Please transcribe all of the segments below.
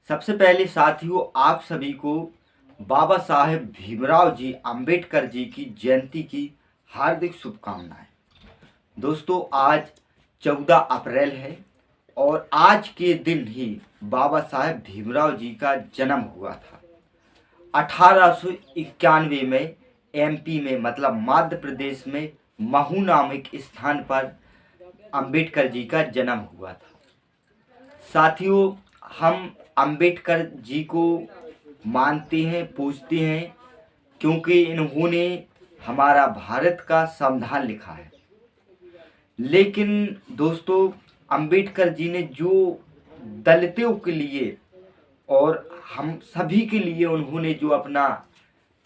सबसे पहले साथियों आप सभी को बाबा साहेब भीमराव जी अंबेडकर जी की जयंती की हार्दिक शुभकामनाएं। दोस्तों आज 14 अप्रैल है और आज के दिन ही बाबा साहेब भीमराव जी का जन्म हुआ था। 1891 में एमपी में मतलब मध्य प्रदेश में महू नामक स्थान पर अंबेडकर जी का जन्म हुआ था। साथियों हम अंबेडकर जी को मानते हैं, पूजते हैं, क्योंकि इन्होंने हमारा भारत का संविधान लिखा है। लेकिन दोस्तों अंबेडकर जी ने जो दलितों के लिए और हम सभी के लिए उन्होंने जो अपना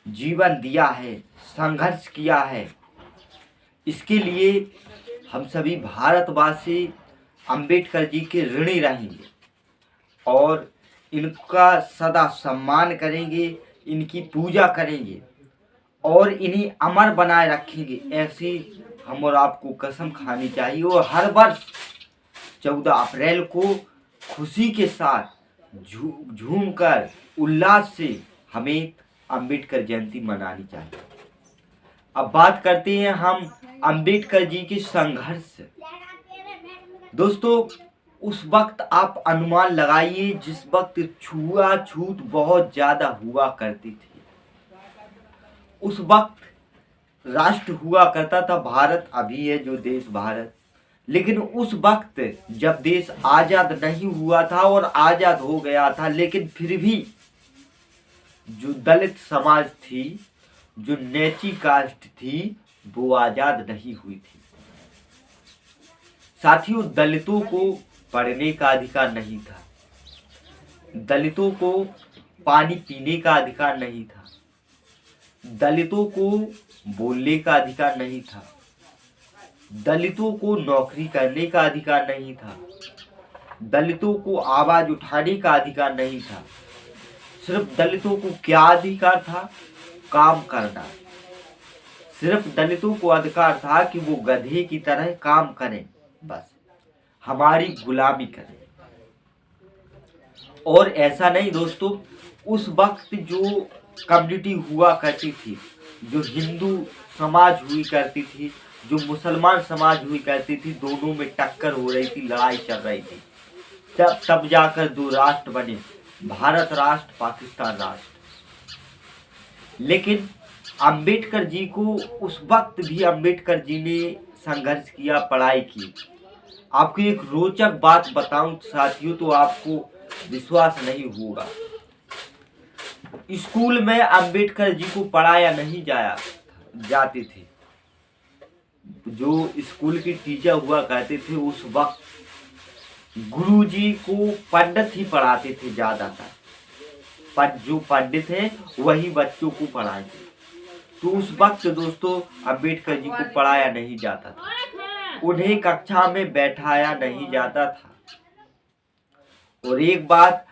जीवन दिया है, संघर्ष किया है, इसके लिए हम सभी भारतवासी अंबेडकर जी के ऋणी रहेंगे और इनका सदा सम्मान करेंगे, इनकी पूजा करेंगे और इन्हें अमर बनाए रखेंगे। ऐसी हम और आपको कसम खानी चाहिए और हर वर्ष 14 अप्रैल को खुशी के साथ झूम कर उल्लास से हमें अंबेडकर जयंती मनानी चाहिए। अब बात करते हैं हम अंबेडकर जी के संघर्ष। दोस्तों उस वक्त आप अनुमान लगाइए जिस वक्त छुआछूत बहुत ज्यादा हुआ करती थी। उस वक्त राष्ट्र हुआ करता था भारत, अभी है जो देश भारत, लेकिन उस वक्त जब देश आजाद नहीं हुआ था और आजाद हो गया था, लेकिन फिर भी जो दलित समाज थी, जो नेची कास्ट थी, वो आजाद नहीं हुई थी। साथियों दलितों को पढ़ने का अधिकार नहीं था, दलितों को पानी पीने का अधिकार नहीं था, दलितों को बोलने का अधिकार नहीं था, दलितों को नौकरी करने का अधिकार नहीं था, दलितों को आवाज उठाने का अधिकार नहीं था। सिर्फ दलितों को क्या अधिकार था? काम करना। सिर्फ दलितों को अधिकार था कि वो गधे की तरह काम करें, बस हमारी गुलामी करें। और ऐसा नहीं दोस्तों, उस वक्त जो कम्युनिटी हुआ करती थी, जो हिंदू समाज हुई करती थी, जो मुसलमान समाज हुई करती थी, दोनों में टक्कर हो रही थी, लड़ाई चल रही थी। तब जाकर दो राष्ट्र बने, भारत राष्ट्र, पाकिस्तान राष्ट्र। लेकिन अंबेडकर जी को उस वक्त भी अंबेडकर जी ने संघर्ष किया, पढ़ाई की। आपको एक रोचक बात बताऊं साथियों तो आपको विश्वास नहीं होगा। स्कूल में अंबेडकर जी को पढ़ाया नहीं जाते थे। जो स्कूल के टीचर हुआ करते थे उस वक्त गुरुजी को पंडित ही पढ़ाते थे ज्यादातर, पर जो पंडित हैं वही बच्चों को पढ़ाते। तो उस वक्त दोस्तों अंबेडकर जी को पढ़ाया नहीं जाता था, उन्हें कक्षा में बैठाया नहीं जाता था। और एक बात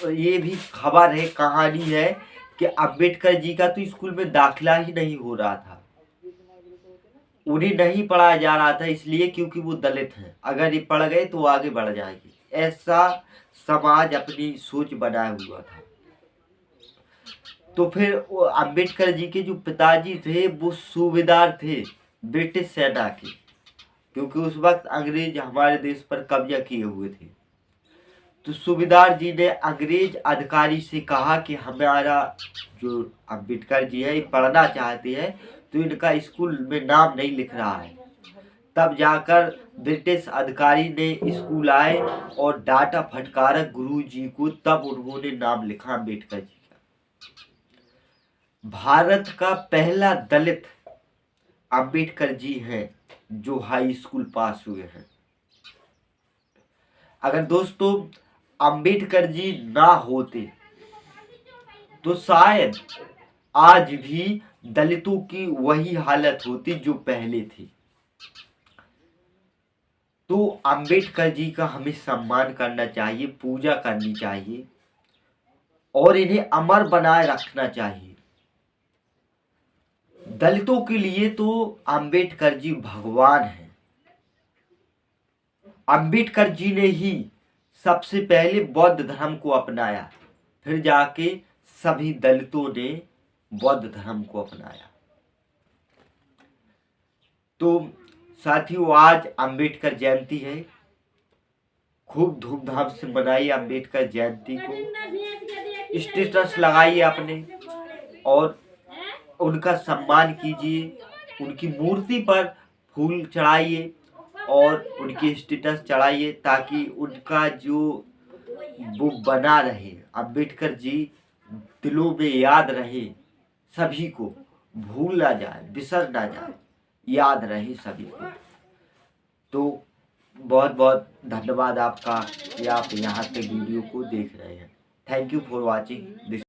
ये भी खबर है, कहानी है कि अंबेडकर जी का तो स्कूल में दाखिला ही नहीं हो रहा था, उन्हें नहीं पढ़ाया जा रहा था, इसलिए क्योंकि वो दलित हैं, अगर ये पढ़ गए तो आगे बढ़ जाएगी। ऐसा समाज अपनी सोच बनाया हुआ था। तो फिर अंबेडकर जी के जो पिताजी थे वो सूबेदार थे ब्रिटिश सेना के, क्योंकि उस वक्त अंग्रेज हमारे देश पर कब्जा किए हुए थे। तो सूबेदार जी ने अंग्रेज अधिकारी से कहा कि हमारा जो अंबेडकर जी है ये पढ़ना चाहते हैं, तो इनका स्कूल में नाम नहीं लिख रहा है। तब जाकर ब्रिटिश अधिकारी ने स्कूल आए और डांटा फटकारा गुरु जी को, तब उन्होंने नाम लिखा अंबेडकर जी का। भारत का पहला दलित अंबेडकर जी हैं जो हाई स्कूल पास हुए हैं। अगर दोस्तों अंबेडकर जी ना होते तो शायद आज भी दलितों की वही हालत होती जो पहले थी। तो अंबेडकर जी का हमें सम्मान करना चाहिए, पूजा करनी चाहिए और इन्हें अमर बनाए रखना चाहिए। दलितों के लिए तो अंबेडकर जी भगवान हैं। अंबेडकर जी ने ही सबसे पहले बौद्ध धर्म को अपनाया, फिर जाके सभी दलितों ने बौद्ध धर्म को अपनाया। तो साथियों, आज अंबेडकर जयंती है, खूब धूमधाम से मनाइए अंबेडकर जयंती को, स्टेटस लगाइए अपने और उनका सम्मान कीजिए, उनकी मूर्ति पर फूल चढ़ाइए और उनकी स्टेटस चढ़ाइए, ताकि उनका जो वो बना रहे, अंबेडकर जी दिलों में याद रहे, सभी को भूल ना जाए, बिसर ना जाए, याद रहे सभी को। तो बहुत बहुत धन्यवाद आपका कि आप यहाँ तक वीडियो को देख रहे हैं। Thank you for watching this.